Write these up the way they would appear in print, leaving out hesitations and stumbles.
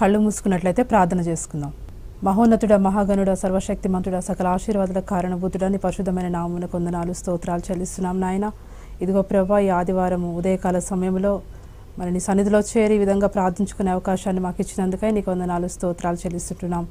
కళ్ళు మూసుకున్నట్లయితే ప్రార్థన చేసుకుందాం. మహోన్నతుడ, మహాగణుడ, సర్వశక్తిమంతుడ, సకల ఆశీర్వాదాల కారణభూతుడ, నీ పరిశుద్ధమైన నామమున కొందనాలు స్తోత్రాలు చెల్లిస్తున్నాం నాయన. ఇదిగో ప్రభా, ఈ ఆదివారం ఉదయకాల సమయంలో మరి నీ సన్నిధిలో చేరి ఈ విధంగా ప్రార్థించుకునే అవకాశాన్ని మాకు ఇచ్చినందుకై నీకు వందనాలు స్తోత్రాలు చెల్లిస్తుంటున్నాం.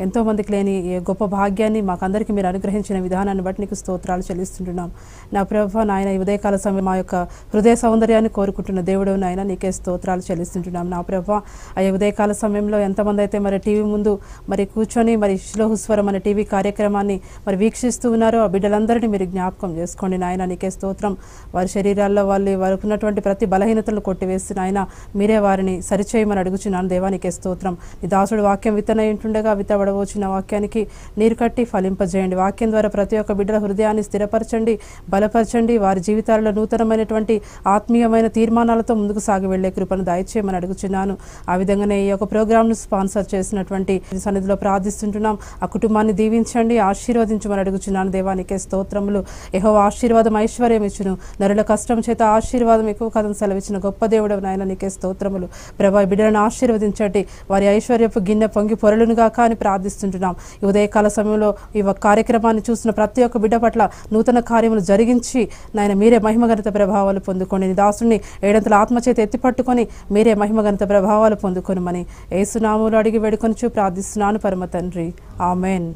ఎంతోమందికి లేని ఏ గొప్ప భాగ్యాన్ని మాకందరికీ మీరు అనుగ్రహించిన విధానాన్ని బట్టి నీకు స్తోత్రాలు చెల్లిస్తుంటున్నాం. నా ప్రభా నాయన, ఈ ఉదయకాల సమయం మా యొక్క హృదయ సౌందర్యాన్ని కోరుకుంటున్న దేవుడు నాయన, నీకే స్తోత్రాలు చెల్లిస్తుంటున్నాం. నా ప్రభా, ఆ ఉదయకాల సమయంలో ఎంతమంది అయితే మరి టీవీ ముందు మరి కూర్చొని మరి శిలోహుస్వరం అనే టీవీ కార్యక్రమాన్ని మరి వీక్షిస్తూ ఉన్నారో ఆ బిడ్డలందరినీ మీరు జ్ఞాపకం చేసుకోండి నాయన. నీకే స్తోత్రం. వారి శరీరాల్లో వారికి ఉన్నటువంటి ప్రతి బలహీనతలను కొట్టివేస్తున్న ఆయన మీరే వారిని సరిచేయమని అడుగుచున్నాను దేవా. నీకే స్తోత్రం. నీ దాసుడు వాక్యం విత్తన ఉంటుండగా వచ్చిన వాక్యానికి నీరు కట్టి ఫలింపజేయండి. వాక్యం ద్వారా ప్రతి ఒక్క బిడ్డల హృదయాన్ని స్థిరపరచండి, బలపరచండి. వారి జీవితాలలో నూతనమైనటువంటి ఆత్మీయమైన తీర్మానాలతో ముందుకు సాగి వెళ్లే కృపను దయచేయమని అడుగుచున్నాను. ఆ విధంగానే ఈ యొక్క ప్రోగ్రామ్ను స్పాన్సర్ చేసినటువంటి సన్నిధిలో ప్రార్థిస్తుంటున్నాం. ఆ కుటుంబాన్ని దీవించండి, ఆశీర్వదించమని అడుగుచున్నాను దేవా. నీకే స్తోత్రములు. యెహోవా ఆశీర్వాదం ఐశ్వర్యం ఇచ్చును, నరుల కష్టం చేత ఆశీర్వాదం ఎక్కువ కథను సెలవిచ్చిన గొప్ప దేవుడు నాయన. నీకే స్తోత్రములు. ప్రభా, బిడ్డలను ఆశీర్వదించండి, వారి ఐశ్వర్యపు గిన్నె పొంగి పొరలునుగా కానీ ప్రార్థిస్తుంటున్నాం. ఈ ఉదయకాల సమయంలో ఈ కార్యక్రమాన్ని చూసిన ప్రతి ఒక్క బిడ్డ పట్ల నూతన కార్యములు జరిగించి నాయన మీరే మహిమగణిత ప్రభావాలు పొందుకోండి. నీ దాసుని ఏడంతల ఆత్మచేత ఎత్తిపట్టుకొని మీరే మహిమగణిత ప్రభావాలు పొందుకొనమని యేసు నామములో అడిగి వేడుకొనుచు ప్రార్థిస్తున్నాను పరమ తండ్రి, ఆమెన్.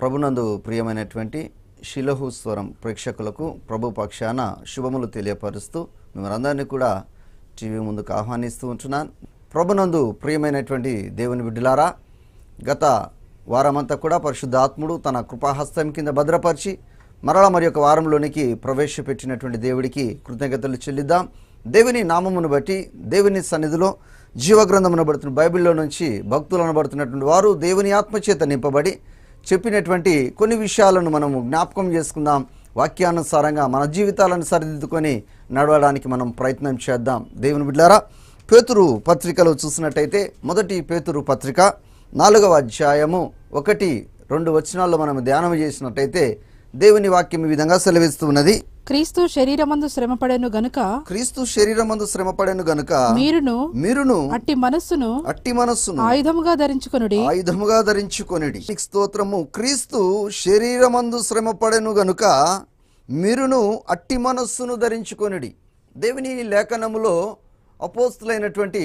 ప్రభునందు ప్రియమైనటువంటి షిలోహు స్వరం ప్రేక్షకులకు ప్రభు పక్షాన శుభములు తెలియపరుస్తూ మిమ్మల్ందరినీ కూడా టీవీ ముందుకు ఆహ్వానిస్తూ ఉంటున్నాను. ప్రభునందు ప్రియమైనటువంటి దేవుని బిడ్డలారా, గత వారమంతా కూడా పరిశుద్ధాత్ముడు తన కృపాహస్తం కింద భద్రపరిచి మరలా మరి యొక్క వారంలోనికి ప్రవేశపెట్టినటువంటి దేవుడికి కృతజ్ఞతలు చెల్లిద్దాం. దేవుని నామమును బట్టి దేవుని సన్నిధిలో జీవగ్రంథమును పడుతున్న బైబిల్లో నుంచి భక్తులు అనబడుతున్నటువంటి వారు దేవుని ఆత్మచేత నింపబడి చెప్పినటువంటి కొన్ని విషయాలను మనము జ్ఞాపకం చేసుకుందాం. వాక్యానుసారంగా మన జీవితాలను సరిదిద్దుకొని నడవడానికి మనం ప్రయత్నం చేద్దాం. దేవుని బిడ్డలారా, పేతురు పత్రికలో చూసినట్టయితే మొదటి పేతురు పత్రిక 4వ అధ్యాయము 1-2 వచనాల్లో మనం ధ్యానం చేసినట్టయితే దేవుని వాక్యం ఈ విధంగా సెలవిస్తూ ఉన్నది. క్రీస్తు శరీరమందు శ్రమపడెను గనుక మీరును అట్టి మనస్సును ఆయుధముగా ధరించుకొనుడి. స్తోత్రము. క్రీస్తు శరీరమందు శ్రమపడెను గనుక మీరును అట్టి మనస్సును ధరించుకొనుడి. దేవుని లేఖనములో అపోస్తులైనటువంటి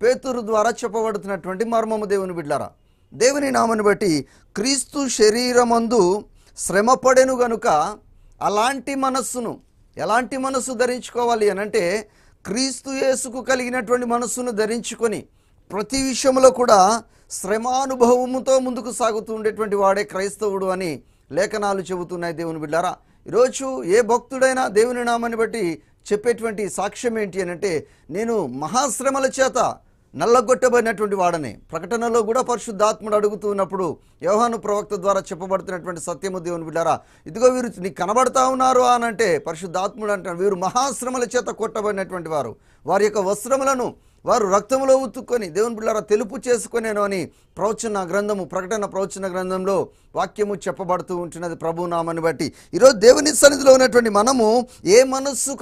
పేతురు ద్వారా చెప్పబడుతున్నటువంటి మర్మము దేవుని బిడ్డలారా, దేవుని నామను బట్టి క్రీస్తు శరీరమందు శ్రమపడెను గనుక ఎలాంటి మనస్సు ధరించుకోవాలి అనంటే క్రీస్తు యేసుకు కలిగినటువంటి మనస్సును ధరించుకొని ప్రతి విషయంలో కూడా శ్రమానుభవముతో ముందుకు సాగుతూ ఉండేటువంటి వాడే క్రైస్తవుడు అని లేఖనాలు చెబుతున్నాయి. దేవుని బిడ్డలారా, ఈరోజు ఏ భక్తుడైనా దేవుని నామాన్ని బట్టి చెప్పేటువంటి సాక్ష్యం ఏంటి అనంటే, నేను మహాశ్రమల చేత నల్లగొట్టబడినటువంటి వాడని. ప్రకటనలో కూడా పరిశుద్ధాత్ముడు అడుగుతూ ఉన్నప్పుడు యోహాను ప్రవక్త ద్వారా చెప్పబడుతున్నటువంటి సత్యము దేవుని బిడ్డారా, ఇదిగో వీరు నీకు కనబడతా ఉన్నారు అనంటే పరిశుద్ధాత్ముడు అంటాడు, వీరు మహాశ్రమల చేత కొట్టబడినటువంటి వారు, వారి యొక్క వస్త్రములను వారు రక్తములో ఉతుక్కొని దేవుని బిడ్డలారా తెలుపు చేసుకునేను అని ప్రకటన ప్రవచన గ్రంథంలో వాక్యము చెప్పబడుతూ ఉంటున్నది ప్రభు నామని బట్టి. ఈరోజు దేవుని సన్నిధిలో ఉన్నటువంటి మనము ఏ మనస్సు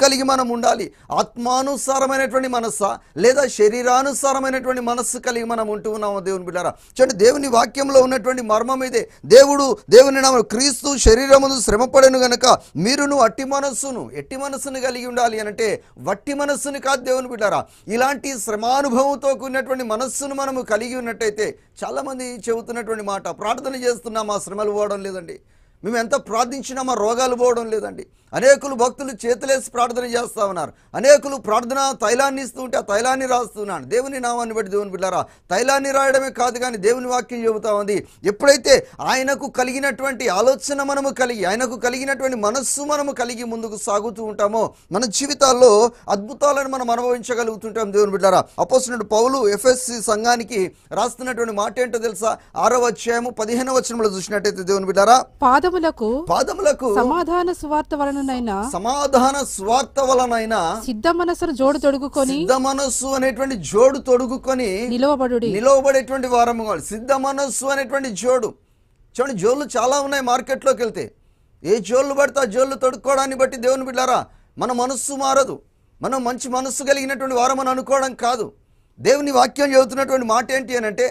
కలిగి మనం ఉండాలి? ఆత్మానుసారమైనటువంటి మనస్సా లేదా శరీరానుసారమైనటువంటి మనస్సు కలిగి మనం ఉంటూ ఉన్నాము దేవుని బిడ్డారా? చూడండి, దేవుని వాక్యంలో ఉన్నటువంటి మర్మం ఇదే. దేవుని నామమున క్రీస్తు శరీరమును శ్రమపడెను గనుక మీరును ఎట్టి మనస్సును కలిగి ఉండాలి అనంటే వట్టి మనస్సుని కాదు దేవుని బిడ్డారా. ఇలాంటి శ్రమానుభవంతో కూడినటువంటి మనస్సును మనము కలిగి ఉన్నట్టయితే, చాలామంది చెబుతున్నటువంటి మాట, ప్రార్థన చేస్తున్నాం మా శ్రమలు పోవడం లేదండి, మేము ఎంత ప్రార్థించినా మా రోగాలు పోవడం లేదండి. అనేకులు భక్తులు చేతులేసి ప్రార్థన చేస్తూ ఉన్నారు, అనేకులు ప్రార్థన తైలాన్ని ఇస్తూ ఉంటే ఆ తైలాన్ని రాస్తున్నాను. దేవుని నామాన్ని బట్టి దేవుని బిడ్డారా, తైలాన్ని రాయడమే కాదు కానీ దేవుని వాక్యం చెబుతా ఉంది, ఎప్పుడైతే ఆయనకు కలిగినటువంటి ఆలోచన మనము కలిగి, ఆయనకు కలిగినటువంటి మనస్సు మనము కలిగి ముందుకు సాగుతూ ఉంటామో మన జీవితాల్లో అద్భుతాలను మనం అనుభవించగలుగుతుంటాం దేవుని బిడ్డారా. అపోస్తలుడు పౌలు ఎఫెసీ సంఘానికి రాస్తున్నటువంటి మాట ఏంటో తెలుసా? 6వ అధ్యాయము 15వ వచనంలో చూసినట్టయితే దేవుని బిడ్డారా, పాదములకు సమాధాన స్వార్థ వలనైనా సిద్ధ మనస్సు అనేటువంటి జోడు తొడుగుకొని నిలవబడేటువంటి వారము. సిద్ధ మనస్సు అనేటువంటి జోడు. చూడండి, జోళ్ళు చాలా ఉన్నాయి మార్కెట్లోకి వెళ్తే. ఏ జోళ్ళు పడితే ఆ జోళ్ళు తొడుక్కోవడాన్ని బట్టి దేవుని బిడ్డారా మన మనస్సు మారదు. మనం మంచి మనస్సు కలిగినటువంటి వారం అని అనుకోవడం కాదు. దేవుని వాక్యం చెబుతున్నటువంటి మాట ఏంటి అని అంటే,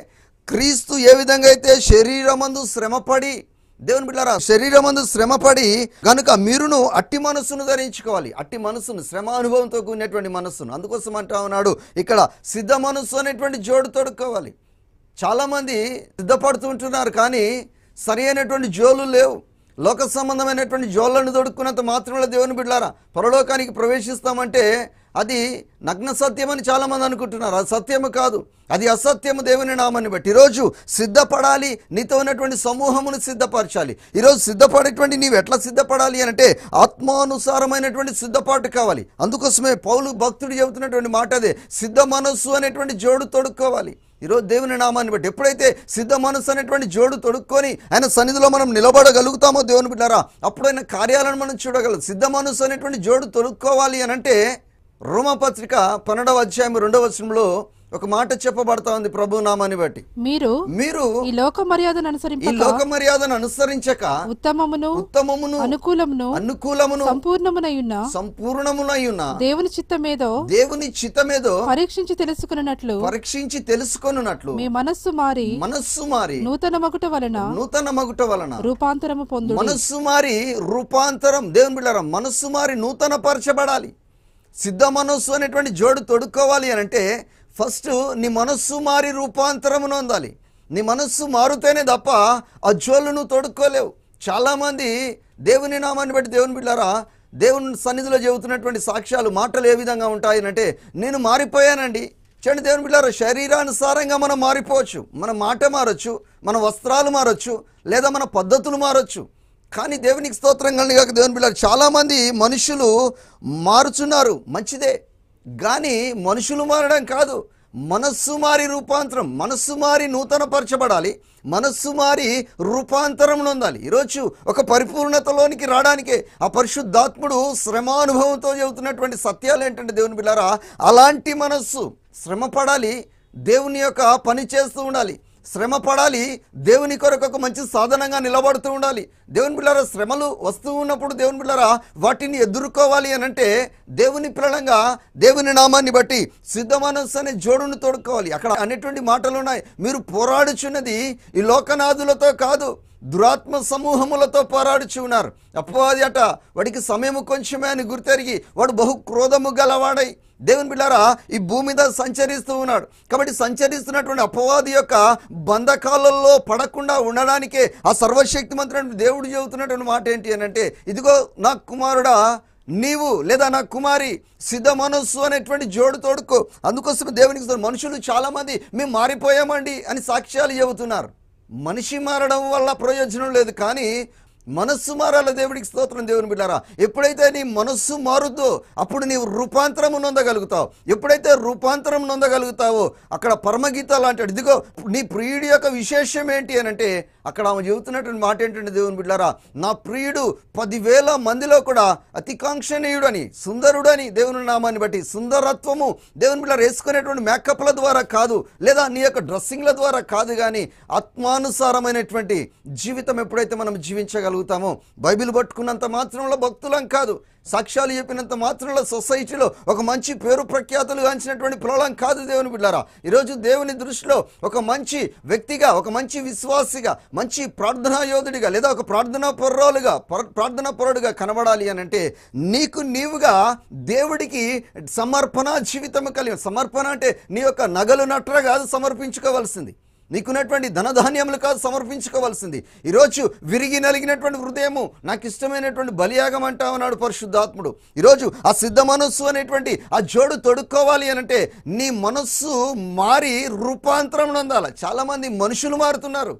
క్రీస్తు ఏ విధంగా అయితే శరీరమందు శ్రమపడి, దేవుని బిడ్డలారా, శరీరమందు శ్రమపడి కనుక మీరును అట్టి మనస్సును ధరించుకోవాలి. అట్టి మనస్సును, శ్రమ అనుభవంతో కూడినటువంటి మనస్సును. అందుకోసం అంటా ఉన్నాడు ఇక్కడ, సిద్ధ మనస్సు అనేటువంటి జోడు తొడుక్కోవాలి. చాలామంది సిద్ధపడుతూ ఉంటున్నారు, కానీ సరి అయినటువంటి జోలు లేవు. లోక సంబంధమైనటువంటి జోళ్ళను తొడుక్కున్నంత మాత్రంలో దేవుని బిడ్డలారా పరలోకానికి ప్రవేశిస్తామంటే అది నగ్న సత్యం అని చాలామంది అనుకుంటున్నారు. అది సత్యము కాదు, అది అసత్యము. దేవుని నామాన్ని బట్టి ఈరోజు సిద్ధపడాలి, నీతో ఉన్నటువంటి సమూహమును సిద్ధపరచాలి. ఈరోజు సిద్ధపడేటువంటి నీవు ఎట్లా సిద్ధపడాలి అంటే ఆత్మానుసారమైనటువంటి సిద్ధపాటు కావాలి. అందుకోసమే పౌలు భక్తుడు చెబుతున్నటువంటి మాట అదే, సిద్ధ మనస్సు అనేటువంటి జోడు తొడుక్కోవాలి. ఈరోజు దేవుని నామాన్ని బట్టి ఎప్పుడైతే సిద్ధ మనస్సు అనేటువంటి జోడు తొడుక్కొని ఆయన సన్నిధిలో మనం నిలబడగలుగుతామో దేవుని బిడ్డారా, అప్పుడైన కార్యాలను మనం చూడగలం. సిద్ధ మనస్సు అనేటువంటి జోడు తొడుక్కోవాలి అని అంటే రోమపత్రిక 12వ అధ్యాయం 2వ వచనంలో ఒక మాట చెప్పబడతా ఉంది ప్రభు నామాన్ని బట్టి, మీరు ఈ లోక మర్యాదను అనుసరించక ఉత్తమమును అనుకూలమును సంపూర్ణమునయున్న దేవుని చిత్తమేదో పరీక్షించి తెలుసుకొనున్నట్లు మీ మనస్సు మారి నూతన మగుట వలన రూపాంతరము పొందు. మనస్సు మారి రూపాంతరం, దేవుని బిడ్డలారా మనస్సు మారి నూతన పరచబడాలి. సిద్ధ మనస్సు అనేటువంటి జోడు తొడుక్కోవాలి అని అంటే ఫస్ట్ నీ మనస్సు మారి రూపాంతరమును పొందాలి. నీ మనస్సు మారుతేనే తప్ప ఆ జోళ్ళను తొడుక్కోలేవు. చాలామంది దేవుని నామాన్ని బట్టి దేవుని బిడ్డలారా దేవుని సన్నిధిలో చెబుతున్నటువంటి సాక్ష్యాలు, మాటలు ఏ విధంగా ఉంటాయనంటే, నేను మారిపోయానండి. చూడండి దేవుని బిడ్డలారా, శరీరానుసారంగా మనం మారిపోవచ్చు. మన మాట మారచ్చు, మన వస్త్రాలు మారచ్చు, లేదా మన పద్ధతులు మారచ్చు. కానీ దేవునికి స్తోత్రం కలుగుగాక. దేవుని బిడ్డలారా చాలామంది మనుషులు మారుచున్నారు, మంచిదే. కానీ మనుషులు మారడం కాదు, మనస్సు మారి రూపాంతరం, మనస్సు మారి నూతన పరచబడాలి, మనస్సు మారి రూపాంతరం నొందాలి. ఈరోజు ఒక పరిపూర్ణతలోనికి రావడానికే ఆ పరిశుద్ధాత్ముడు శ్రమానుభవంతో చెబుతున్నటువంటి సత్యాలు ఏంటంటే దేవుని బిడ్డలారా, అలాంటి మనస్సు శ్రమపడాలి, దేవుని యొక్క పని చేస్తూ ఉండాలి, శ్రమపడాలి, దేవుని కొరకు ఒక మంచి సాధనంగా నిలబడుతూ ఉండాలి. దేవుని బిడ్డలారా శ్రమలు వస్తూ ఉన్నప్పుడు దేవుని బిడ్డలారా వాటిని ఎదుర్కోవాలి అని అంటే దేవుని పిల్లలంగా దేవుని నామాన్ని బట్టి సిద్ధ మనస్సు అనే జోడును తోడుకోవాలి. అక్కడ అనేటువంటి మాటలు ఉన్నాయి, మీరు పోరాడుచున్నది ఈ లోకనాథులతో కాదు, దురాత్మ సమూహములతో పోరాడుచు ఉన్నారు. అపవాది అట వాడికి సమయము కొంచెమే అని గుర్తెరిగి వాడు బహు క్రోధము గలవాడై దేవుని బిడ్డలారా ఈ భూమి మీద సంచరిస్తూ ఉన్నాడు. కాబట్టి సంచరిస్తున్నటువంటి అపవాది యొక్క బంధకాలలో పడకుండా ఉండడానికే ఆ సర్వశక్తిమంతుడైన దేవుడు చెబుతున్నటువంటి మాట ఏంటి అని అంటే, ఇదిగో నా కుమారుడా నీవు లేదా నా కుమారి సిద్ధ మనస్సు అనేటువంటి జోడు తోడుకో. అందుకోసం దేవునికి మనుషులు చాలామంది మేము మారిపోయామండి అని సాక్ష్యాలు చెబుతున్నారు. మనిషి మారడం వల్ల ప్రయోజనం లేదు, కానీ మనస్సు మారాల. దేవుడికి స్తోత్రం. దేవుని బిడ్డారా ఎప్పుడైతే నీ మనస్సు మారుద్దో అప్పుడు నీవు రూపాంతరము నొందగలుగుతావు. ఎప్పుడైతే రూపాంతరం నొందగలుగుతావో అక్కడ పరమగీతాలు అంటాడు, ఇదిగో నీ ప్రియుడి యొక్క విశేషం ఏంటి అని అంటే అక్కడ ఆమె చెబుతున్నటువంటి మాట ఏంటంటే దేవుని బిడ్డారా, నా ప్రియుడు 10,000 మందిలో కూడా అతికాంక్షణీయుడని, సుందరుడని, దేవుని నామాన్ని బట్టి సుందరత్వము దేవుని బిడ్డ వేసుకునేటువంటి మేకప్ల ద్వారా కాదు, లేదా నీ యొక్క డ్రెస్సింగ్ల ద్వారా కాదు, కానీ ఆత్మానుసారమైనటువంటి జీవితం ఎప్పుడైతే మనం జీవించగలుగుతామో, బైబిల్ పట్టుకున్నంత మాత్రంలో భక్తులం కాదు, సాక్ష్యాలు చెప్పినంత మాత్రంలో సొసైటీలో ఒక మంచి పేరు ప్రఖ్యాతులు గాంచినటువంటి పిల్లలం కాదు. దేవుని బిడ్డారా ఈరోజు దేవుని దృష్టిలో ఒక మంచి వ్యక్తిగా, ఒక మంచి విశ్వాసిగా, మంచి ప్రార్థనా యోధుడిగా, లేదా ఒక ప్రార్థనా పరుడుగా కనబడాలి అని అంటే నీకు నీవుగా దేవుడికి సమర్పణ జీవితం కలిగి, సమర్పణ అంటే నీ యొక్క నగలు నట్ర కాదు సమర్పించుకోవాల్సింది, నీకున్నటువంటి ధనధాన్యములు కాదు సమర్పించుకోవాల్సింది. ఈరోజు విరిగి నలిగినటువంటి హృదయము నాకు ఇష్టమైనటువంటి బలియాగం అంటా ఉన్నాడు పరిశుద్ధాత్ముడు. ఈరోజు ఆ సిద్ధ మనస్సు అనేటువంటి ఆ జోడు తొడుక్కోవాలి అనంటే నీ మనస్సు మారి రూపాంతరం నొందాలి. చాలామంది మనుషులు మారుతున్నారు,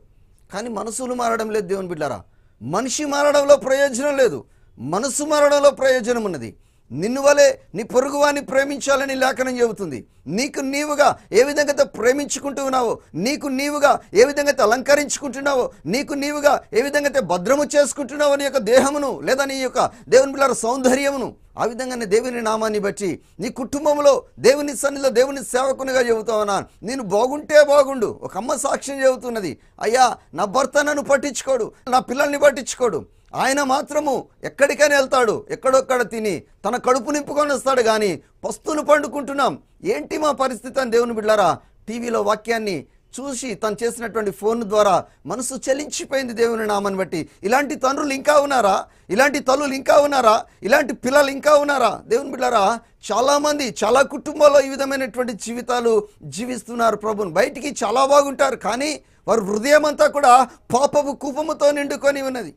కానీ మనసులు మారడం లేదు. దేవుని బిడ్డారా మనిషి మారడంలో ప్రయోజనం లేదు, మనస్సు మారడంలో ప్రయోజనం ఉన్నది. నిన్ను వలె నీ పొరుగువాన్ని ప్రేమించాలని లేఖనం చెబుతుంది. నీకు నీవుగా ఏ విధంగా అయితే ప్రేమించుకుంటూ ఉన్నావో, నీకు నీవుగా ఏ విధంగా అయితే అలంకరించుకుంటున్నావో, నీకు నీవుగా ఏ విధంగా అయితే భద్రము చేసుకుంటున్నావో నీ యొక్క దేహమును, లేదా నీ యొక్క దేవుని పిల్లల సౌందర్యమును, ఆ విధంగానే దేవుని నామాన్ని బట్టి నీ కుటుంబంలో దేవుని సన్నిధిలో దేవుని సేవకునిగా చెబుతావనా, నేను బాగుంటే బాగుండు. ఒక అమ్మ సాక్ష్యం చెబుతున్నది, అయ్యా నా భర్త నన్ను పట్టించుకోడు, నా పిల్లల్ని పట్టించుకోడు, ఆయన మాత్రము ఎక్కడికైనా వెళ్తాడు, ఎక్కడొక్కడ తిని తన కడుపు నింపుకొని వస్తాడు. కానీ పస్తులు పండుకుంటున్నాం, ఏంటి మా పరిస్థితి అని దేవుని బిడ్డలారా టీవీలో వాక్యాన్ని చూసి తను చేసినటువంటి ఫోన్ ద్వారా మనసు చలించిపోయింది దేవుని నామాన్ని బట్టి. ఇలాంటి తండ్రులు ఇంకా ఉన్నారా? ఇలాంటి తల్లులు ఇంకా ఉన్నారా? ఇలాంటి పిల్లలు ఇంకా ఉన్నారా? దేవుని బిడ్డలారా చాలామంది చాలా కుటుంబాల్లో ఈ విధమైనటువంటి జీవితాలు జీవిస్తున్నారు. ప్రభుని బయటికి చాలా బాగుంటారు, కానీ వారి హృదయం అంతా కూడా పాపపు కూపముతో నిండుకొని ఉన్నది.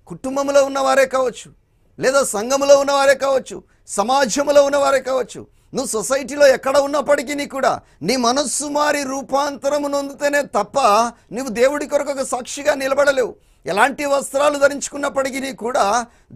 కుటుంబంలో ఉన్నవారే కావచ్చు, లేదా సంఘములో ఉన్నవారే కావచ్చు, సమాజంలో ఉన్నవారే కావచ్చు, నువ్వు సొసైటీలో ఎక్కడ ఉన్నప్పటికీ కూడా నీ మనస్సు మారి రూపాంతరము నొందితేనే తప్ప నువ్వు దేవుడి కొరకు ఒక సాక్షిగా నిలబడలేవు. ఎలాంటి వస్త్రాలు ధరించుకున్నప్పటికీ కూడా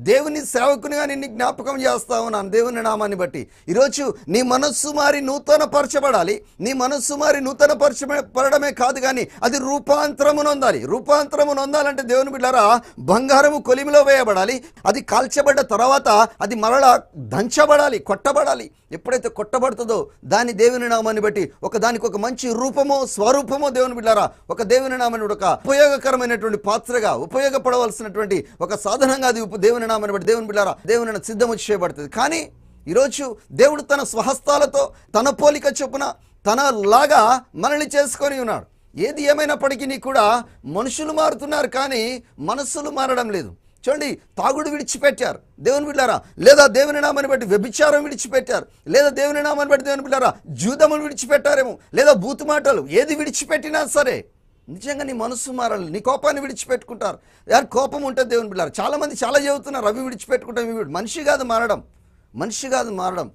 దేవుని సేవకునిగా నిన్ను జ్ఞాపకం చేస్తా ఉన్నాను దేవుని నామాన్ని బట్టి. ఈరోజు నీ మనస్సు మారి నూతన పరచబడాలి. నీ మనస్సు మారి నూతన పరచబడమే కాదు, కానీ అది రూపాంతరము నొందాలి. రూపాంతరము నొందాలంటే దేవుని బిడ్డలారా బంగారము కొలిమిలో వేయబడాలి. అది కాల్చబడ్డ తర్వాత అది మరలా దంచబడాలి, కొట్టబడాలి. ఎప్పుడైతే కొట్టబడుతుందో దాని దేవుని నామాన్ని బట్టి దానికి ఒక మంచి రూపమో స్వరూపమో దేవుని బిడ్డలారా ఒక దేవుని నామాన్ని ఒక ఉపయోగకరమైనటువంటి పాత్రగా ఉపయోగపడవలసినటువంటి ఒక సాధనంగా అది దేవుని నామాన్ని బట్టి దేవుని బిడ్డలారా దేవుని సిద్ధము చేయబడుతుంది. కానీ ఈరోజు దేవుడు తన స్వహస్తాలతో తన పోలిక చొప్పున తనలాగా మనల్ని చేసుకొని ఉన్నాడు. ఏది ఏమైనప్పటికీ కూడా మనుషులు మారుతున్నారు, కానీ మనస్సులు మారడం లేదు. చూడండి, తాగుడు విడిచిపెట్టారు దేవుని బిడ్డలారా, లేదా దేవుని నామాన్ని బట్టి వ్యభిచారం విడిచిపెట్టారు, లేదా దేవుని నామాన్ని బట్టి దేవుని బిడ్డలారా జూదములు విడిచిపెట్టారేమో, లేదా బూతు మాటలు ఏది విడిచిపెట్టినా సరే నిజంగా నీ మనస్సు మారాలి. నీ కోపాన్ని విడిచిపెట్టుకుంటారు. యారు కోపం ఉంటుంది దేవుని బిడ్డలారా, చాలామంది చాలా చెబుతున్నారు అవి విడిచిపెట్టుకుంటాం. మనిషి కాదు మారడం, మనిషి కాదు మారడం,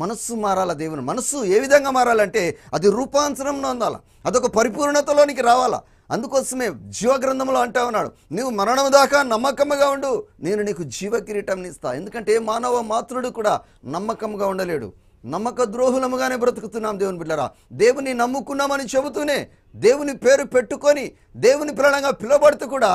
మనస్సు మారాల. దేవుని మనస్సు ఏ విధంగా మారాలంటే అది రూపాంతరంలో ఉండాలి, అదొక పరిపూర్ణతలోనికి రావాలా. అందుకోసమే జీవగ్రంథంలో అంటా ఉన్నాడు, నీవు మరణం దాకా నమ్మకంగా ఉండు, నేను నీకు జీవ కిరీటం ఇస్తా. ఎందుకంటే మానవ మాతృడు కూడా నమ్మకంగా ఉండలేడు, నమ్మక ద్రోహులముగానే బ్రతుకుతున్నాం దేవుని బిడ్డలారా. దేవుని నమ్ముకున్నామని చెబుతూనే దేవుని పేరు పెట్టుకొని దేవుని పిల్లలంగా పిలువబడుతూ కూడా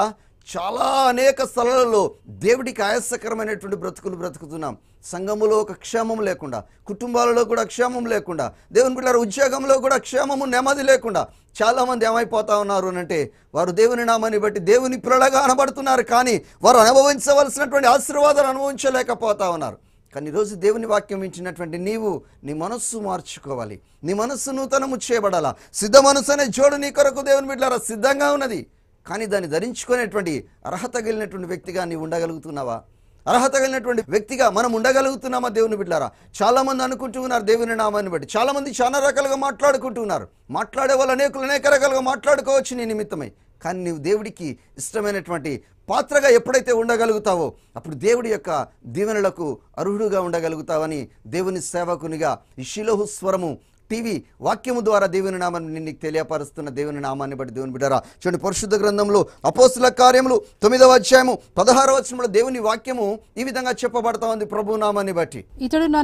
చాలా అనేక స్థలాలలో దేవుడికి ఆయాసకరమైనటువంటి బ్రతుకులు బ్రతుకుతున్నాం. సంఘములో ఒక క్షేమం లేకుండా, కుటుంబాలలో కూడా క్షేమం లేకుండా, దేవుని బిడ్డలారా ఉద్యోగంలో కూడా క్షేమము నెమ్మది లేకుండా చాలామంది ఏమైపోతా ఉన్నారు అంటే వారు దేవుని నామాన్ని బట్టి దేవుని పిల్లలుగా అనబడుతున్నారు, కానీ వారు అనుభవించవలసినటువంటి ఆశీర్వాదాలు అనుభవించలేకపోతా ఉన్నారు. కానీ ఈరోజు దేవుని వాక్యం ఇచ్చినటువంటి నీవు నీ మనస్సు మార్చుకోవాలి, నీ మనస్సు నూతనము చేయబడాలా. సిద్ధ మనస్సు అనే జోడు నీ కొరకు దేవుని బిడ్డలారా సిద్ధంగా ఉన్నది, కానీ దాన్ని ధరించుకునేటువంటి అర్హత కలిగినటువంటి వ్యక్తిగా నీవు ఉండగలుగుతున్నావా? అర్హత కలిగినటువంటి వ్యక్తిగా మనం ఉండగలుగుతున్నామా దేవుని బిడ్డలారా? చాలామంది అనుకుంటూ ఉన్నారు దేవుని నామాన్ని బట్టి, చాలామంది చాలా రకాలుగా మాట్లాడుకుంటున్నారు. మాట్లాడే వాళ్ళు అనేక రకాలుగా మాట్లాడుకోవచ్చు నీ నిమిత్తమై, కానీ నీవు దేవుడికి ఇష్టమైనటువంటి పాత్రగా ఎప్పుడైతే ఉండగలుగుతావో అప్పుడు దేవుడి యొక్క దీవెనలకు అర్హుడుగా ఉండగలుగుతావని దేవుని సేవకునిగా ఈ షిలోహు స్వరము టీవీ వాక్యము ద్వారా దేవుని నామాన్ని నీకు తెలియపరుస్తున్న దేవుని నామాన్ని బట్టి దేవుని బిడ్డరా చూడండి, పరిశుద్ధ గ్రంథంలో అపోస్తుల కార్యములు 9వ అధ్యాయము 16వ వచనంలో దేవుని వాక్యము ఈ విధంగా చెప్పబడతా ఉంది. ప్రభు నామాన్ని బట్టి ఇతడు నా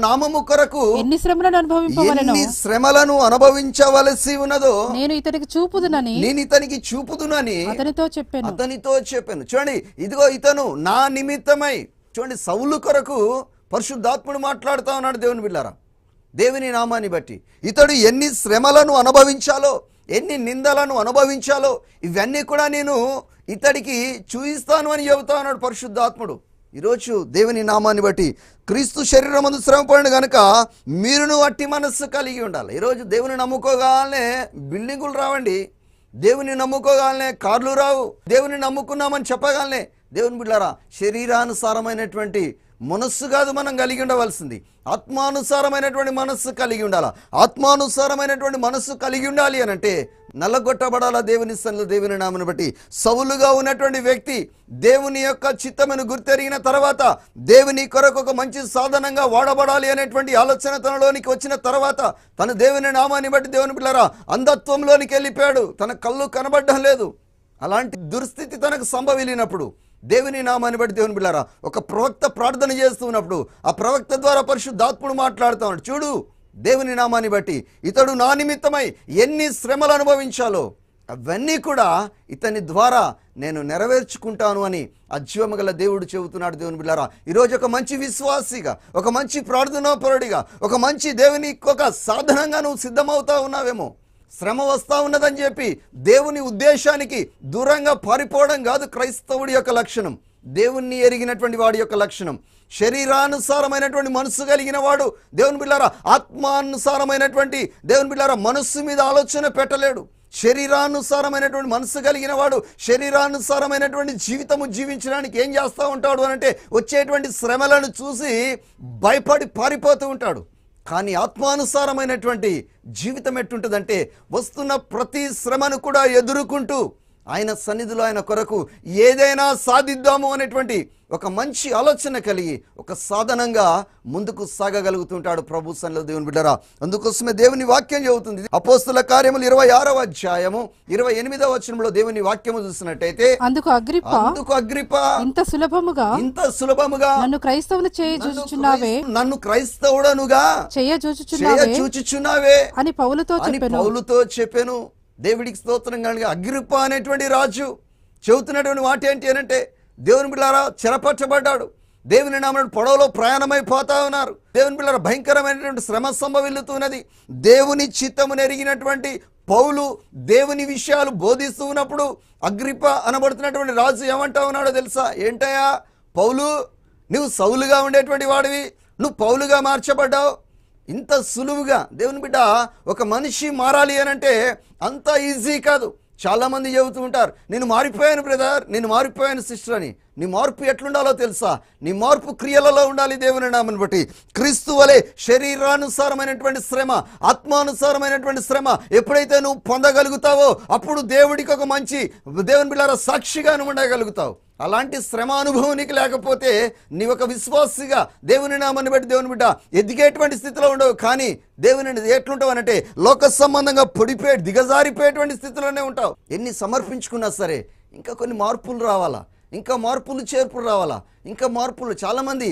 నామము కొరకు ఎన్ని శ్రమలను అనుభవించవలసి ఉన్నదో నేను ఇతనికి చూపుదునని అతనితో చెప్పాను. చూడండి, ఇదిగో ఇతను నా నిమిత్తమై, చూడండి సౌలు కొరకు పరిశుద్ధాత్ముడు మాట్లాడుతూ ఉన్నాడు దేవుని బిడ్డలారా దేవుని నామాన్ని బట్టి. ఇతడు ఎన్ని శ్రమలను అనుభవించాలో, ఎన్ని నిందలను అనుభవించాలో ఇవన్నీ కూడా నేను ఇతడికి చూయిస్తాను అని చెబుతా ఉన్నాడు పరిశుద్ధాత్ముడు. ఈరోజు దేవుని నామాన్ని బట్టి క్రీస్తు శరీరమందు శ్రమపడిన కనుక మీరును అట్టి మనస్సు కలిగి ఉండాలి. ఈరోజు దేవుని నమ్ముకోగానే బిల్డింగులు రావండి, దేవుని నమ్ముకోగానే కార్లు రావు, దేవుని నమ్ముకున్నామని చెప్పగానే దేవుని బిడ్డలారా శరీరానుసారమైనటువంటి మనస్సు కాదు మనం కలిగి ఉండవలసింది, ఆత్మానుసారమైనటువంటి మనస్సు కలిగి ఉండాలి. ఆత్మానుసారమైనటువంటి మనస్సు కలిగి ఉండాలి అని అంటే నల్లగొట్టబడాలా దేవుని సన్నిధిలో దేవుని నామను బట్టి. సౌలుగా ఉన్నటువంటి వ్యక్తి దేవుని యొక్క చిత్తమును గుర్తెరిగిన తర్వాత దేవుని కొరకు ఒక మంచి సాధనంగా వాడబడాలి అనేటువంటి ఆలోచన తనలోనికి వచ్చిన తర్వాత తను దేవుని నామాన్ని బట్టి దేవుని బిడ్డలారా అంధత్వంలోనికి వెళ్ళిపోయాడు, తన కళ్ళు కనబడడం లేదు. అలాంటి దుస్థితి తనకు సంభవించినప్పుడు దేవుని నామాన్ని బట్టి దేవుని బిడ్డలారా ఒక ప్రవక్త ప్రార్థన చేస్తున్నప్పుడు ఆ ప్రవక్త ద్వారా పరిశుద్ధాత్ముడు మాట్లాడుతూ ఉన్నాడు. చూడు, దేవుని నామాన్ని బట్టి ఇతడు నా నిమిత్తమై ఎన్ని శ్రమలు అనుభవించాలో అవన్నీ కూడా ఇతని ద్వారా నేను నెరవేర్చుకుంటాను అని అజ్వమగల దేవుడు చెబుతున్నాడు. దేవుని బిడ్డలారా ఈరోజు ఒక మంచి విశ్వాసిగా, ఒక మంచి ప్రార్థనాపరుడిగా, ఒక మంచి దేవుని ఒక సాధనంగా నువ్వు సిద్ధమవుతా ఉన్నావేమో. శ్రమ వస్తా ఉన్నదని చెప్పి దేవుని ఉద్దేశానికి దూరంగా పారిపోవడం కాదు క్రైస్తవుడి యొక్క లక్షణం. దేవుణ్ణి ఎరిగినటువంటి వాడి యొక్క లక్షణం. శరీరానుసారమైనటువంటి మనస్సు కలిగిన వాడు దేవుని బిడ్డారా ఆత్మానుసారమైనటువంటి దేవుని బిడ్డారా మనస్సు మీద ఆలోచన పెట్టలేడు. శరీరానుసారమైనటువంటి మనస్సు కలిగిన వాడు శరీరానుసారమైనటువంటి జీవితము జీవించడానికి ఏం చేస్తూ ఉంటాడు అనంటే వచ్చేటువంటి శ్రమలను చూసి భయపడి పారిపోతూ ఉంటాడు. కానీ ఆత్మానుసారమైనటువంటి జీవితం ఎట్టుంటుందంటే వస్తున్న ప్రతి శ్రమను కూడా ఎదుర్కొంటూ ఆయన సన్నిధిలో ఆయన కొరకు ఏదైనా సాధిద్దాము అనేటువంటి ఒక మంచి ఆలోచన కలిగి ఒక సాధనంగా ముందుకు సాగగలుగుతుంటాడు ప్రభు సన్నిధిలో దేవుని బిడ్డరా. అందుకోసమే దేవుని వాక్యం చెబుతుంది. అపోస్తుల కార్యములు 26వ అధ్యాయము 28వ వచనంలో దేవుని వాక్యము చూసినట్టయితే అందుకు అగ్రిప్ప ఇంత సులభముగా నన్ను క్రైస్తవుడనుగా చేయజూచుచున్నావే అని పౌలుతో చెప్పాను. దేవుడికి స్తోత్రం కనుక అగ్రిప్ప అనేటువంటి రాజు చెబుతున్నటువంటి మాట ఏంటి అనంటే దేవుని బిడ్డలారా చెరపట్టబడ్డాడు. దేవుని నామమున పడవలో ప్రయాణమైపోతా ఉన్నారు. దేవుని బిడ్డలారా భయంకరమైనటువంటి శ్రమ సంభవిల్లుతున్నది. దేవుని చిత్తము నెరిగినటువంటి పౌలు దేవుని విషయాలు బోధిస్తూ ఉన్నప్పుడు అగ్రిప్ప అనబడుతున్నటువంటి రాజు ఏమంటా ఉన్నాడో తెలుసా? ఏంటయ్యా పౌలు, నువ్వు సౌలుగా ఉండేటువంటి వాడివి, నువ్వు పౌలుగా మార్చబడ్డావు. ఇంత సులువుగా దేవుని బిడ్డ ఒక మనిషి మారాలి అనంటే అంత ఈజీ కాదు. చాలామంది చెబుతూ ఉంటారు, నేను మారిపోయాను బ్రదర్, నేను మారిపోయాను సిస్టర్ అని. నీ మార్పు ఎట్లుండాలో తెలుసా? నీ మార్పు క్రియలలో ఉండాలి. దేవుని నామమును బట్టి క్రీస్తు వలె శరీరానుసారమైనటువంటి శ్రమ, ఆత్మానుసారమైనటువంటి శ్రమ ఎప్పుడైతే నువ్వు పొందగలుగుతావో అప్పుడు దేవుడికి ఒక మంచి దేవుని బిడ్డలారా సాక్షిగా నువ్వు ఉండగలుగుతావు. అలాంటి శ్రమ అనుభవం నీకు లేకపోతే నీ ఒక విశ్వాసిగా దేవుని నామాన్ని బట్టి దేవుని బిడ్డ ఎదిగేటువంటి స్థితిలో ఉండవు. కానీ దేవుని ఎట్లుంటావు అనంటే లోక సంబంధంగా దిగజారిపోయేటువంటి స్థితిలోనే ఉంటావు. ఎన్ని సమర్పించుకున్నా సరే ఇంకా కొన్ని మార్పులు రావాలా, ఇంకా మార్పులు చేర్పులు రావాలా, ఇంకా మార్పులు. చాలామంది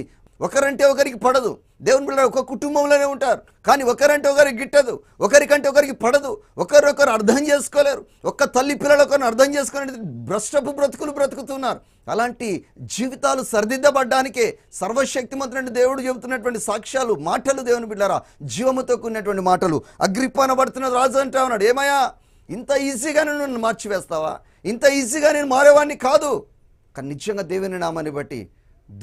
ఒకరంటే ఒకరికి పడదు. దేవుని బిడ్డ ఒక కుటుంబంలోనే ఉంటారు, కానీ ఒకరంటే ఒకరికి గిట్టదు, ఒకరికంటే ఒకరికి పడదు, ఒకరొకరు అర్థం చేసుకోలేరు. ఒక్క తల్లి పిల్లలు ఒకరిని అర్థం చేసుకునే భ్రష్టపు బ్రతుకులు బ్రతుకుతున్నారు. అలాంటి జీవితాలు సరిదిద్దబడ్డానికే సర్వశక్తిమంతుడైన దేవుడు చెబుతున్నటువంటి సాక్ష్యాలు, మాటలు దేవుని బిడ్డలారా జీవముతో కూడినటువంటి మాటలు. అగ్రిప్ప అనబడుతున్న రాజు అంటా ఉన్నాడు, ఏమయ్యా ఇంత ఈజీగా నన్ను మార్చివేస్తావా? ఇంత ఈజీగా నేను మారేవాడిని కాదు. కానీ నిజంగా దేవుని నామాన్ని బట్టి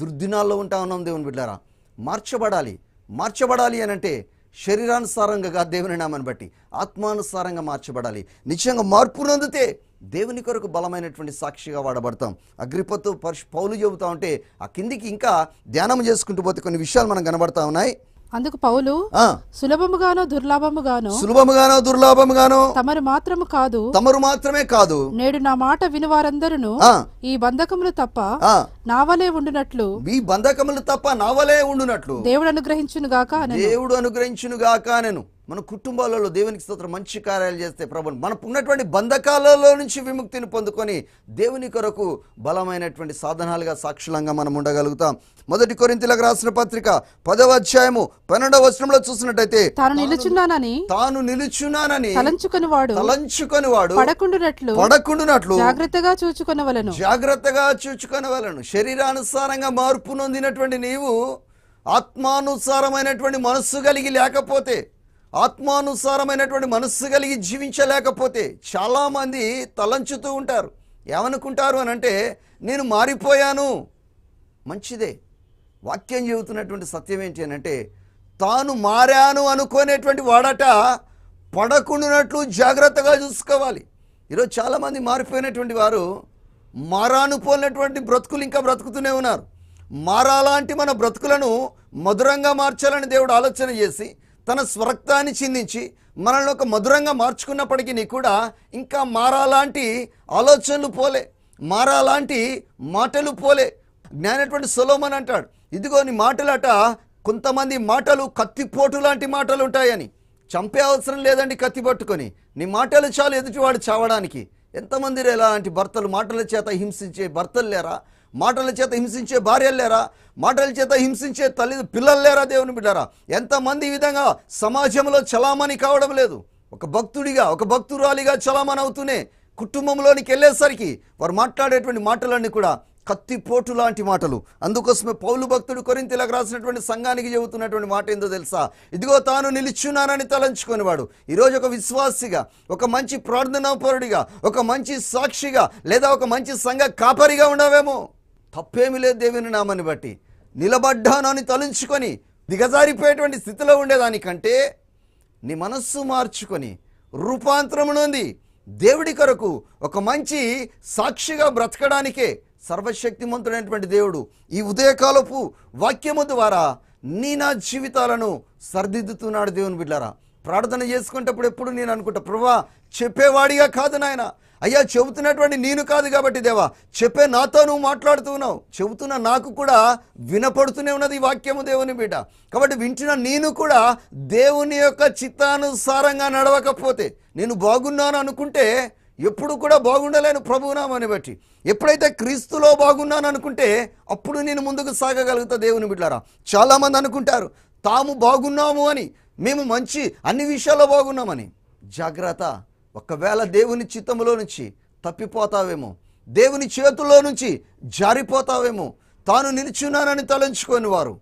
దుర్దినాల్లో ఉంటా ఉన్నాం. దేవుని బిడ్డలారా మార్చబడాలి అనంటే శరీరానుసారంగా దేవుని నామాన్ని బట్టి ఆత్మానుసారంగా మార్చబడాలి. నిజంగా మార్పు నొందితే దేవుని కొరకు బలమైనటువంటి సాక్షిగా వాడబడతాం. అగ్రిప్పతో పౌలు చెబుతా ఉంటే ఆ కిందికి ఇంకా ధ్యానం చేసుకుంటూ పోతే కొన్ని విషయాలు మనం కనబడతా ఉన్నాయి. అందుకు పౌలు సులభముగానో దుర్లాభముగానో తమరు మాత్రమే కాదు నేడు నా మాట వినువారందరూ ఈ బంధకములు తప్ప నావలే ఉండునట్లు దేవుడు అనుగ్రహించునుగాక నేను. మన కుటుంబాలలో దేవునికి స్తోత్రం మంచి కార్యాలు చేస్తే ప్రభు మనకు ఉన్నటువంటి బంధకాలలో నుంచి విముక్తిని పొందుకొని దేవుని కొరకు బలమైనటువంటి సాధనాలుగా సాక్షులంగా మనం ఉండగలుగుతాం. 1 కొరింథీయులకు రాసిన పత్రిక 10వ అధ్యాయము 12వ వచనంలో చూసినట్టయితే తాను నిలుచున్నానని తలంచుకొని వాడు పడకుండునట్లు జాగ్రత్తగా చూచుకొనవలెను. శరీరానుసారంగా మార్పు నొందినటువంటి నీవు ఆత్మానుసారమైనటువంటి మనస్సు కలిగి లేకపోతే, ఆత్మానుసారమైనటువంటి మనస్సు కలిగి జీవించలేకపోతే చాలామంది తలంచుతూ ఉంటారు. ఏమనుకుంటారు అనంటే నేను మారిపోయాను. మంచిదే. వాక్యం చెబుతున్నటువంటి సత్యం ఏంటి అనంటే తాను మారాను అనుకునేటువంటి వాడట పడకుండానట్లు జాగ్రత్తగా చూసుకోవాలి. ఈరోజు చాలామంది మారిపోయినటువంటి వారు మారానుపోయినటువంటి బ్రతుకులు ఇంకా బ్రతుకుతూనే ఉన్నారు. మారాలాంటి మన బ్రతుకులను మధురంగా మార్చాలని దేవుడు ఆలోచన చేసి తన స్వరక్తాన్ని చిందించి మనల్ని ఒక మధురంగా మార్చుకున్నప్పటికీ కూడా ఇంకా మారాలాంటి ఆలోచనలు పోలే, మారాలాంటి మాటలు పోలే. జ్ఞానటువంటి సొలొమోను అంటాడు, ఇదిగో నీ మాటలట కొంతమంది మాటలు కత్తిపోటు లాంటి మాటలు ఉంటాయని. చంపే అవసరం లేదండి కత్తి పట్టుకొని, నీ మాటలు చాలు ఎదుటివాడు చావడానికి. ఎంతమంది ఎలాంటి భర్తలు మాటల చేత హింసించే భర్తలు లేరా? మాటల చేత హింసించే భార్యలు లేరా? మాటల చేత హింసించే పిల్లలు లేరా? దేవుని బిడ్డారా, ఎంతమంది ఈ విధంగా సమాజంలో చలామణి కావడం లేదు. ఒక భక్తుడిగా ఒక భక్తురాలిగా చలామణి అవుతూనే కుటుంబంలోనికి వెళ్ళేసరికి వారు మాట్లాడేటువంటి మాటలన్నీ కూడా కత్తిపోటు లాంటి మాటలు. అందుకోసమే పౌలు భక్తుడు కొరింథీయులకు రాసినటువంటి సంఘానికి చెబుతున్నటువంటి మాట ఏందో తెలుసా? ఇదిగో తాను నిలుచున్నానని తలంచుకునేవాడు. ఈరోజు ఒక విశ్వాసిగా, ఒక మంచి ప్రార్థనాపరుడిగా, ఒక మంచి సాక్షిగా, లేదా ఒక మంచి సంఘ కాపరిగా ఉండవేమో. తప్పేమీ లేదు దేవుని నామాన్ని బట్టి. నిలబడ్డానని తలంచుకొని దిగజారిపోయేటువంటి స్థితిలో ఉండేదానికంటే నీ మనస్సు మార్చుకొని రూపాంతరము నొంది దేవుడి కొరకు ఒక మంచి సాక్షిగా బ్రతకడానికే సర్వశక్తిమంతుడైనటువంటి దేవుడు ఈ ఉదయకాలపు వాక్యము ద్వారా నా జీవితాలను సరిదిద్దుతున్నాడు. దేవుని బిడ్డలారా, ప్రార్థన చేసుకునేటప్పుడు ఎప్పుడు నేను అనుకుంటా, ప్రభువా చెప్పేవాడిగా కాదు నాయన, అయ్యా చెబుతున్నటువంటి నేను కాదు కాబట్టి దేవా, చెప్పే నాతో నువ్వు మాట్లాడుతున్నావు, చెబుతున్న నాకు కూడా వినపడుతూనే ఉన్నది ఈ వాక్యము దేవుని బిడ్డ. కాబట్టి వింటున్న నేను కూడా దేవుని యొక్క చిత్తానుసారంగా నడవకపోతే, నేను బాగున్నాను అనుకుంటే ఎప్పుడు కూడా బాగుండలేను ప్రభునామాన్ని బట్టి. ఎప్పుడైతే క్రీస్తులో బాగున్నాను అనుకుంటే అప్పుడు నేను ముందుకు సాగగలుగుతా. దేవుని బిడ్డలారా, చాలామంది అనుకుంటారు తాము బాగున్నాము అని, మేము మంచి అన్ని విషయాల్లో బాగున్నామని. జాగ్రత్త, ఒకవేళ దేవుని చిత్తములో నుంచి తప్పిపోతావేమో, దేవుని చేతుల్లో నుంచి జారిపోతావేమో. తాను నిలుచున్నానని తలంచుకొని వారు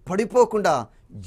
పడిపోకుండా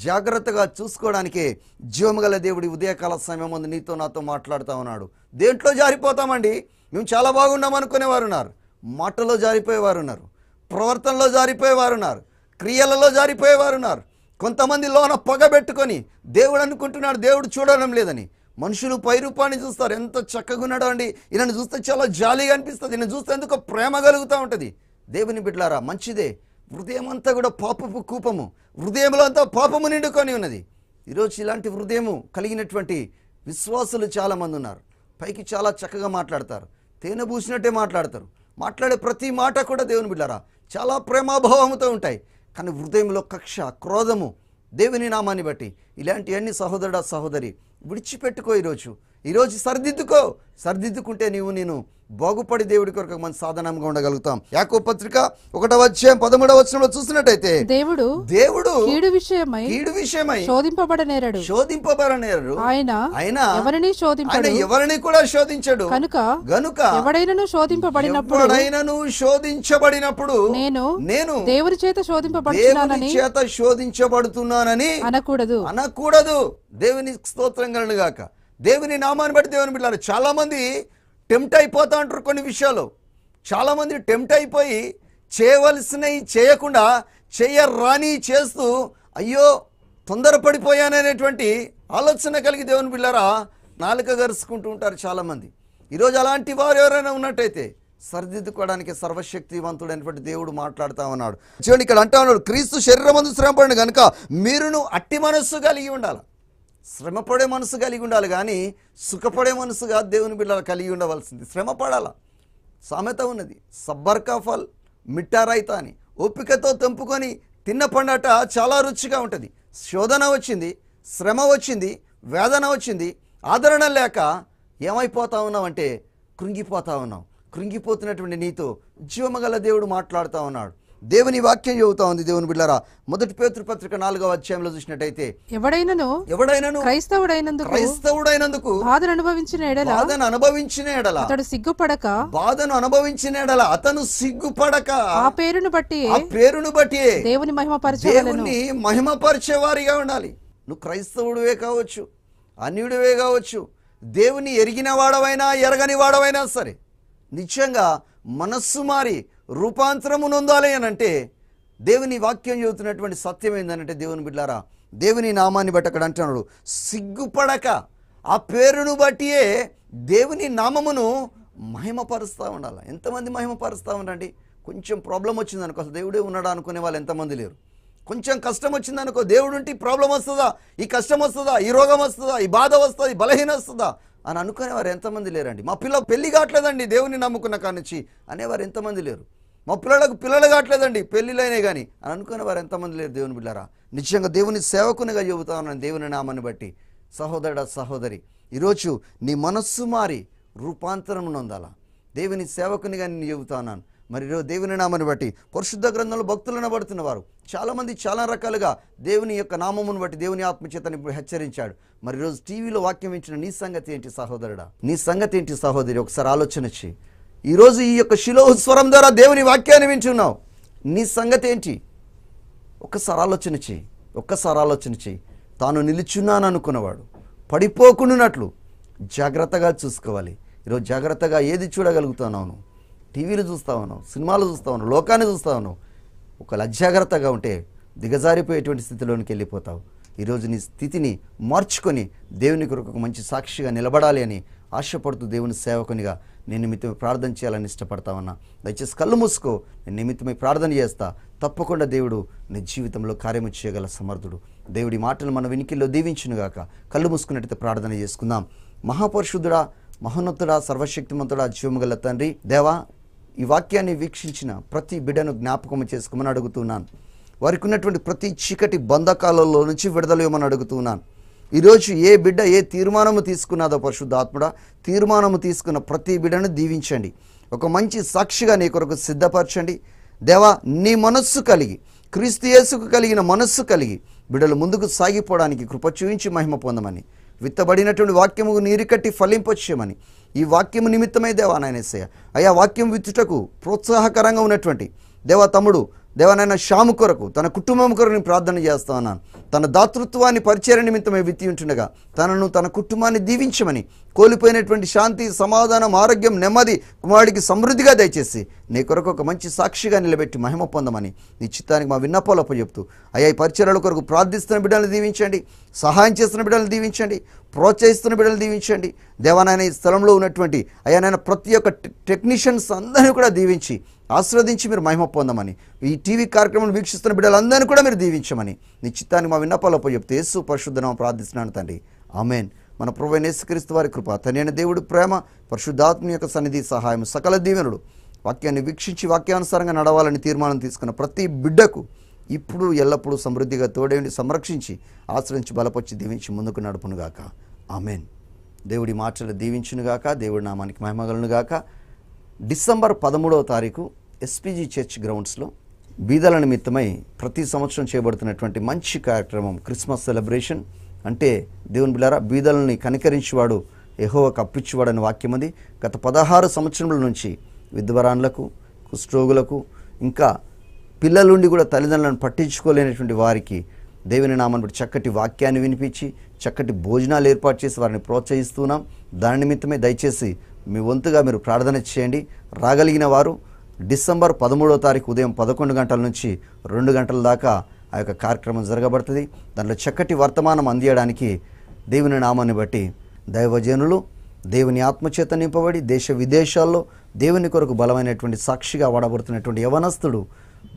జాగ్రత్తగా చూసుకోవడానికే జీవముగల దేవుడి ఉదయకాల సమయం ముందు నీతో నాతో మాట్లాడుతూ ఉన్నాడు. దేంట్లో జారిపోతామండి? మేము చాలా బాగున్నాం అనుకునేవారు ఉన్నారు, మాటలో జారిపోయేవారు ఉన్నారు, ప్రవర్తనలో జారిపోయేవారు ఉన్నారు, క్రియలలో జారిపోయేవారు ఉన్నారు. కొంతమంది లోన పొగబెట్టుకొని దేవుడు అనుకుంటున్నాడు దేవుడు చూడడం లేదని. మనుషులు పై రూపాన్ని చూస్తారు, ఎంత చక్కగా ఉన్నాడో అండి, ఈయనను చూస్తే చాలా జాలీగా అనిపిస్తుంది, ఈయన చూస్తే ఎందుకో ప్రేమ కలుగుతూ ఉంటుంది. దేవుని బిడ్డలారా, మంచిదే. హృదయం అంతా కూడా పాపపు కూపము, హృదయంలో అంతా పాపము నిండుకొని ఉన్నది. ఈరోజు ఇలాంటి హృదయము కలిగినటువంటి విశ్వాసులు చాలామంది ఉన్నారు. పైకి చాలా చక్కగా మాట్లాడతారు, తేనె పూసినట్టే మాట్లాడతారు, మాట్లాడే ప్రతి మాట కూడా దేవుని బిడ్డలారా చాలా ప్రేమాభావంతో ఉంటాయి. కానీ హృదయంలో కక్ష, క్రోధము, దేవుని నామాన్ని బట్టి ఇలాంటివన్నీ సహోదరుడా సహోదరి విడిచిపెట్టుకో. ఈరోజు సరిదిద్దుకుంటే నేను బాగుపడి దేవుడి కొరకు మంచి సాధనంగా ఉండగలుగుతాం. యాకోబు పత్రిక 1:13 చూసినట్టయితే దేవుడు కీడు విషయమై శోధింపబడనేరడు, ఆయన ఎవరిని కూడా శోధించడు. గనుక ఎవడైనను శోధించబడినప్పుడు నేను దేవుని చేత శోధించబడుతున్నానని అనకూడదు. దేవుని స్తోత్రం కలుగును గాక. దేవుని నామాన్ని బట్టి దేవుని బిడ్డలారా, చాలామంది టెంప్ట్ అయిపోతా ఉంటారు కొన్ని విషయాలు. చాలామంది టెంప్ట్ అయిపోయి చేయవలసినవి చేయకుండా చేయరాని చేస్తూ అయ్యో తొందరపడిపోయాననేటువంటి ఆలోచన కలిగి దేవుని బిడ్డలారా నాలుక గరుచుకుంటూ ఉంటారు చాలామంది. ఈరోజు అలాంటి వారు ఎవరైనా ఉన్నట్టయితే సరిదిద్దుకోవడానికి సర్వశక్తివంతుడైనటువంటి దేవుడు మాట్లాడుతూ ఉన్నాడు. చూడండి, ఇక్కడ అంటా ఉన్నాడు, క్రీస్తు శరీరమందు శ్రమపడిన కనుక మీరును అట్టి మనస్సు కలిగి ఉండాలి. శ్రమపడే మనసు కలిగి ఉండాలి, కానీ సుఖపడే మనసుగా దేవుని బిడ్డలు కలిగి ఉండవలసింది. శ్రమ పడాల. సామెత ఉన్నది, సబ్బర్కా ఫల్ మిట్టా రైతా అని. ఓపికతో తెంపుకొని తిన్న పండట చాలా రుచిగా ఉంటుంది. శోధన వచ్చింది, శ్రమ వచ్చింది, వేదన వచ్చింది, ఆదరణ లేక ఏమైపోతా ఉన్నామంటే కృంగిపోతా ఉన్నాం. కృంగిపోతున్నటువంటి నీతో జీవమగల దేవుడు మాట్లాడుతూ ఉన్నాడు. దేవుని వాక్యం చెబుతా ఉంది. దేవుని బిడ్డలారా, 1 పేతురు పత్రిక 4వ చూసినట్టయితే ఎవడైనను క్రైస్తవుడైనందుకు బాధను అనుభవించిన ఎడల బాధను అనుభవించిన ఎడల అతను సిగ్గుపడక ఆ పేరును బట్టి దేవుని మహిమపరిచేవారిగా ఉండాలి. నువ్వు క్రైస్తవుడివే కావచ్చు, అన్యుడివే కావచ్చు, దేవుని ఎరిగిన వాడవైనా ఎరగని వాడవైనా సరే, నిశ్చయంగా మనస్సు మారి రూపాంతరము నొందాలి అని అంటే దేవుని వాక్యం చెబుతున్నటువంటి సత్యం ఏంటంటే, దేవుని బిడ్డలారా, దేవుని నామాన్ని బట్టి అక్కడ అంటున్నాడు, సిగ్గుపడక ఆ పేరును బట్టియే దేవుని నామమును మహిమపరుస్తూ ఉండాలి. ఎంతమంది మహిమపరుస్తూ ఉండండి. కొంచెం ప్రాబ్లం వచ్చిందనుకో అసలు దేవుడే ఉన్నాడా అనుకునే వాళ్ళు ఎంతమంది లేరు. కొంచెం కష్టం వచ్చిందనుకో దేవుడు ఉంటే ప్రాబ్లం వస్తుందా, ఈ కష్టం వస్తుందా, ఈ రోగం వస్తుందా, ఈ బాధ వస్తుందా, ఈ బలహీన వస్తుందా అని అనుకునేవారు ఎంతమంది లేరండి. మా పిల్ల పెళ్లి కావట్లేదండి దేవుని నమ్ముకున్న కానిచ్చి అనేవారు ఎంతమంది లేరు. మా పిల్లలు కావట్లేదండి పెళ్లిలైనా కానీ అని అనుకునేవారు ఎంతమంది లేరు. దేవుని బిడ్డలారా, నిశ్చయంగా దేవుని సేవకునిగా చెబుతా ఉన్నాను దేవుని నామాన్ని బట్టి. సహోదరుడా సహోదరి, ఈరోజు నీ మనస్సు మారి రూపాంతరం నొందాలా. దేవుని సేవకునిగా నేను చెబుతా ఉన్నాను. మరి ఈరోజు దేవుని నామాన్ని బట్టి పరిశుద్ధ గ్రంథంలో భక్తులు అనబడుతున్న వారు చాలామంది చాలా రకాలుగా దేవుని యొక్క నామమును బట్టి దేవుని ఆత్మచేతని హెచ్చరించాడు. మరి ఈరోజు టీవీలో వాక్యం ఇచ్చిన నీ సంగతి ఏంటి సహోదరుడా, నీ సంగతి ఏంటి సహోదరి? ఒకసారి ఆలోచన చేయి. ఈరోజు ఈ యొక్క షిలోహు స్వరం ద్వారా దేవుని వాక్యాన్ని వింటున్నావు. నీ సంగతి ఏంటి? ఒక్కసారి ఆలోచన చేయి. తాను నిలుచున్నాను అనుకున్నవాడు పడిపోకుండానట్లు జాగ్రత్తగా చూసుకోవాలి. ఈరోజు జాగ్రత్తగా ఏది చూడగలుగుతున్నావు? టీవీలు చూస్తా ఉన్నావు, సినిమాలు చూస్తా ఉన్నావు, లోకాన్ని చూస్తా ఉన్నావు. ఒకవేళ అజాగ్రత్తగా ఉంటే దిగజారిపోయేటువంటి స్థితిలోనికి వెళ్ళిపోతావు. ఈరోజు నీ స్థితిని మార్చుకొని దేవుని కొరకు ఒక మంచి సాక్షిగా నిలబడాలి అని ఆశపడుతూ దేవుని సేవకునిగా నేను నిమిత్తమై ప్రార్థన చేయాలని ఇష్టపడతామన్నా. దయచేసి కళ్ళు మూసుకో, నేను నిమిత్తమై ప్రార్థన చేస్తా. తప్పకుండా దేవుడు నీ జీవితంలో కార్యము చేయగల సమర్థుడు. దేవుడి మాటలు మన వినికిల్లో దీవించునుగాక. కళ్ళు మూసుకున్నట్టయితే ప్రార్థన చేసుకుందాం. మహాపరిశుద్ధుడా, మహోన్నతుడా, సర్వశక్తిమంతుడా, జీవముగల తండ్రి, దేవా, ఈ వాక్యాన్ని వీక్షించిన ప్రతి బిడ్డను జ్ఞాపకం చేసుకోమని అడుగుతున్నాను. వారికి ఉన్నటువంటి ప్రతి చీకటి బంధకాలలో నుంచి విడుదల ఇవ్వమని అడుగుతున్నాను. ఈరోజు ఏ బిడ్డ ఏ తీర్మానము తీసుకున్నదో పరిశుద్ధాత్ముడా, తీర్మానము తీసుకున్న ప్రతి బిడ్డను దీవించండి. ఒక మంచి సాక్షిగా నీ కొరకు సిద్ధపరచండి. దేవా, నీ మనస్సు కలిగి, క్రీస్తు యేసుకు కలిగిన మనస్సు కలిగి బిడ్డలు ముందుకు సాగిపోవడానికి కృప చూపించి మహిమ పొందమని, విత్తబడినటువంటి వాక్యము నీరుకట్టి ఫలింపచేయమని, ఈ వాక్యము నిమిత్తమై దేవా నాయన యేసయ్య, అయా వాక్యం విత్తుటకు ప్రోత్సాహకరంగా ఉన్నటువంటి దేవా తమ్ముడు దేవానాయన శ్యాము కొరకు, తన కుటుంబం కొరకు నేను ప్రార్థన చేస్తా ఉన్నాను. తన దాతృత్వాన్ని పరిచర్య నిమిత్తమై విత్తి ఉంటుండగా తనను, తన కుటుంబాన్ని దీవించమని, కోల్పోయినటువంటి శాంతి, సమాధానం, ఆరోగ్యం, నెమ్మది కుమారుడికి సమృద్ధిగా దయచేసి నీ కొరకు ఒక మంచి సాక్షిగా నిలబెట్టి మహిమ పొందమని నీ చిత్తానికి మా విన్నపాలు అప్పచెప్తూ, అయ్యా ఈ పరిచర్యల కొరకు ప్రార్థిస్తున్న బిడ్డలను దీవించండి, సహాయం చేస్తున్న బిడ్డలను దీవించండి, ప్రోత్సహిస్తున్న బిడ్డలు దీవించండి. దేవానాయన ఈ స్థలంలో ఉన్నటువంటి అయ్యా నాయన ప్రతి ఒక్క టెక్నీషియన్స్ అందరినీ కూడా దీవించి ఆశీర్వదించి మీరు మహిమ పొందమని, ఈ టీవీ కార్యక్రమం వీక్షిస్తున్న బిడ్డలందరినీ కూడా మీరు దీవించమని నీ చిత్తానికి మా విన్నపాలు అప్పచెప్తూ యేసు పరిశుద్ధనామమున ప్రార్థిస్తున్నాను తండ్రి, ఆమెన్. మన ప్రభువైన యేసుక్రీస్తు వారి కృప, తండ్రి దేవుడు ప్రేమ, పరిశుద్ధాత్మ యొక్క సన్నిధి, సహాయం, సకల దీవెనలు వాక్యాన్ని వీక్షించి వాక్యానుసారంగా నడవాలని తీర్మానం తీసుకున్న ప్రతి బిడ్డకు ఇప్పుడు ఎల్లప్పుడూ సమృద్ధిగా తోడేండి, సంరక్షించి ఆశ్రయించి బలపరిచి దీవించి ముందుకు నడుపునుగాక, ఆమెన్. దేవుడి మాటలు దీవించునుగాక, దేవుడి నామానికి మహిమగలునుగాక. డిసెంబర్ 13వ తారీఖు ఎస్పీజీ చర్చ్ గ్రౌండ్స్లో బీదల నిమిత్తమై ప్రతి సంవత్సరం చేయబడుతున్నటువంటి మంచి కార్యక్రమం క్రిస్మస్ సెలబ్రేషన్. అంటే దేవుని బిడ్డలారా, బీదలని కనికరించేవాడు యెహోవాకు అప్పిచ్చేవాడు అనే వాక్యం ఉంది. గత 16 సంవత్సరముల నుంచి విధవరాన్లకు, కుష్ఠరోగులకు, ఇంకా పిల్లలుండి కూడా తల్లిదండ్రులను పట్టించుకోలేనటువంటి వారికి దేవుని నామాన్ని బట్టి చక్కటి వాక్యాన్ని వినిపించి చక్కటి భోజనాలు ఏర్పాటు చేసి వారిని ప్రోత్సహిస్తున్నాం. దాని నిమిత్తమే దయచేసి మీ వంతుగా మీరు ప్రార్థన చేయండి. రాగలిగిన వారు డిసెంబర్ 13వ తారీఖు ఉదయం 11 గంటల నుంచి 2 గంటల దాకా ఆ యొక్క కార్యక్రమం జరగబడుతుంది. దాంట్లో చక్కటి వర్తమానం అందించడానికి దేవుని నామాన్ని బట్టి దైవజనులు దేవుని ఆత్మచేత నింపబడి దేశ విదేశాల్లో దేవుని కొరకు బలమైనటువంటి సాక్షిగా వాడబడుతున్నటువంటి యవనస్తుడు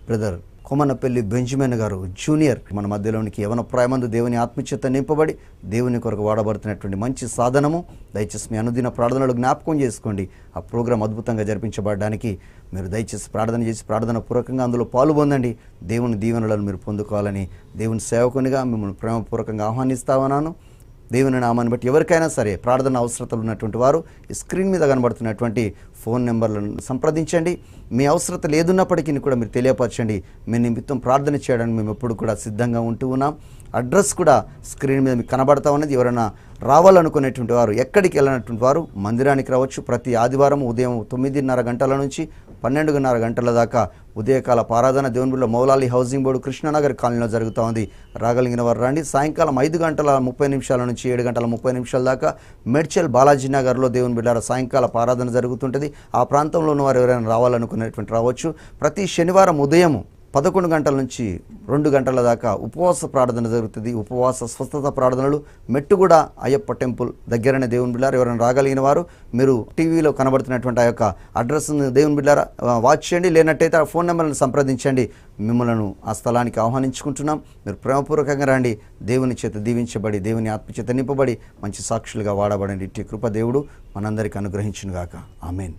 బ్రదర్ కొమనపల్లి బెంజమిన్ గారు జూనియర్ మన మధ్యలోనికి యవన ప్రాయమందు దేవుని ఆత్మచేత నింపబడి దేవుని కొరకు వాడబడుతున్నటువంటి మంచి సాధనము. దయచేసి మీ అనుదిన ప్రార్థనలు జ్ఞాపకం చేసుకోండి. ఆ ప్రోగ్రాం అద్భుతంగా జరిపించబడడానికి మీరు దయచేసి ప్రార్థన చేసి ప్రార్థన పూర్వకంగా అందులో పాల్గొనండి. దేవుని దీవెనలను మీరు పొందుకోవాలని దేవుని సేవకునిగా మిమ్మల్ని ప్రేమపూర్వకంగా ఆహ్వానిస్తామన్నాను. దేవుని నామాన్ని బట్టి ఎవరికైనా సరే ప్రార్థన అవసరతలు ఉన్నటువంటి వారు ఈ స్క్రీన్ మీద కనబడుతున్నటువంటి ఫోన్ నెంబర్లను సంప్రదించండి. మీ అవసరతలు ఏదున్నప్పటికీ కూడా మీరు తెలియపరచండి. మీ నిమిత్తం ప్రార్థన చేయడానికి మేము ఎప్పుడు కూడా సిద్ధంగా ఉంటూ ఉన్నాం. అడ్రస్ కూడా స్క్రీన్ మీద మీకు కనబడతా ఉన్నది. ఎవరైనా రావాలనుకునేటువంటి వారు, ఎక్కడికి వెళ్ళినటువంటి వారు మందిరానికి రావచ్చు. ప్రతి ఆదివారం ఉదయం 9:30 గంటల నుంచి 12:30 గంటల దాకా ఉదయకాల ఆరాధన దేవుని బిడ్డల మౌలాలి హౌసింగ్ బోర్డు కృష్ణనగర్ కాలనీలో జరుగుతూ ఉంది. రాగలిగిన వారు రండి. సాయంకాలం 5:30 నుంచి 7:30 దాకా మేడ్చల్ బాలాజీ నగర్లో దేవుని బిడ్డల సాయంకాల ఆరాధన జరుగుతుంటుంది. ఆ ప్రాంతంలో ఉన్న వారు ఎవరైనా రావాలనుకునేటువంటి రావచ్చు. ప్రతి శనివారం ఉదయం 11 గంటల నుంచి 2 గంటల దాకా ఉపవాస ప్రార్థన జరుగుతుంది. ఉపవాస స్వస్థత ప్రార్థనలు మెట్టుగూడ అయ్యప్ప టెంపుల్ దగ్గరనే దేవుని బిడ్డలారా ఎవరైనా రాగలిగిన వారు మీరు టీవీలో కనబడుతున్నటువంటి ఆ యొక్క అడ్రస్ను దేవుని బిడ్డలారా వాచ్ చేయండి. లేనట్టయితే ఆ ఫోన్ నెంబర్లను సంప్రదించండి. మిమ్మల్ని ఆ స్థలానికి ఆహ్వానించుకుంటున్నాం. మీరు ప్రేమపూర్వకంగా రండి. దేవుని చేత దీవించబడి దేవుని ఆత్మచేత నింపబడి మంచి సాక్షులుగా వాడబడండి. ఇట్టి కృప దేవుడు మనందరికీ అనుగ్రహించునుగాక, ఆమేన్.